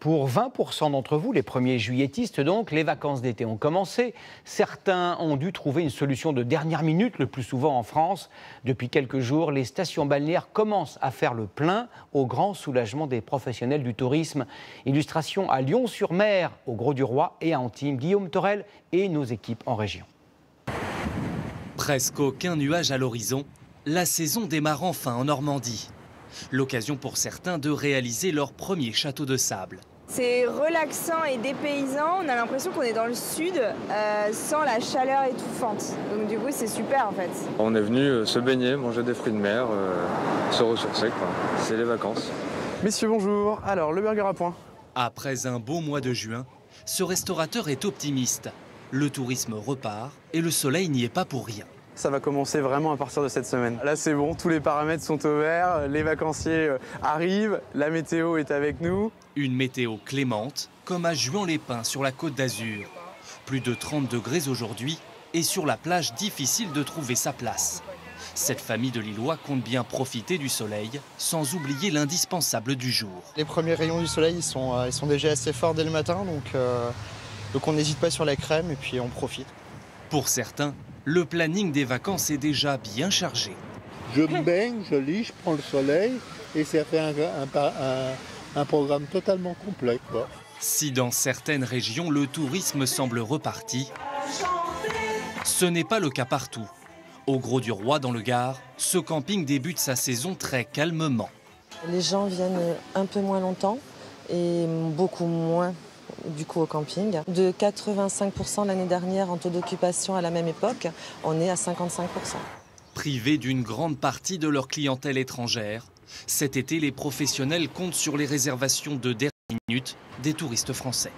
Pour 20% d'entre vous, les premiers juilletistes donc, les vacances d'été ont commencé. Certains ont dû trouver une solution de dernière minute, le plus souvent en France. Depuis quelques jours, les stations balnéaires commencent à faire le plein, au grand soulagement des professionnels du tourisme. Illustration à Lyon-sur-Mer, au Grau-du-Roi et à Antibes. Guillaume Torel et nos équipes en région. Presque aucun nuage à l'horizon, la saison démarre enfin en Normandie. L'occasion pour certains de réaliser leur premier château de sable. C'est relaxant et dépaysant, on a l'impression qu'on est dans le sud sans la chaleur étouffante. Donc du coup c'est super en fait. On est venu se baigner, manger des fruits de mer, se ressourcer quoi. C'est les vacances. Messieurs bonjour, alors le burger à point. Après un beau mois de juin, ce restaurateur est optimiste. Le tourisme repart et le soleil n'y est pas pour rien. Ça va commencer vraiment à partir de cette semaine. Là c'est bon, tous les paramètres sont au vert, les vacanciers arrivent, la météo est avec nous. Une météo clémente, comme à Juan-les-Pins sur la Côte d'Azur. Plus de 30 degrés aujourd'hui et sur la plage difficile de trouver sa place. Cette famille de Lillois compte bien profiter du soleil, sans oublier l'indispensable du jour. Les premiers rayons du soleil ils sont déjà assez forts dès le matin, donc on n'hésite pas sur la crème et puis on profite. Pour certains, le planning des vacances est déjà bien chargé. Je me baigne, je lis, je prends le soleil et ça fait un programme totalement complet, quoi. Si dans certaines régions le tourisme semble reparti, ce n'est pas le cas partout. Au Grau-du-Roi dans le Gard, ce camping débute sa saison très calmement. Les gens viennent un peu moins longtemps et beaucoup moins du coup au camping. De 85% l'année dernière en taux d'occupation à la même époque, on est à 55%. Privés d'une grande partie de leur clientèle étrangère, cet été les professionnels comptent sur les réservations de dernière minute des touristes français.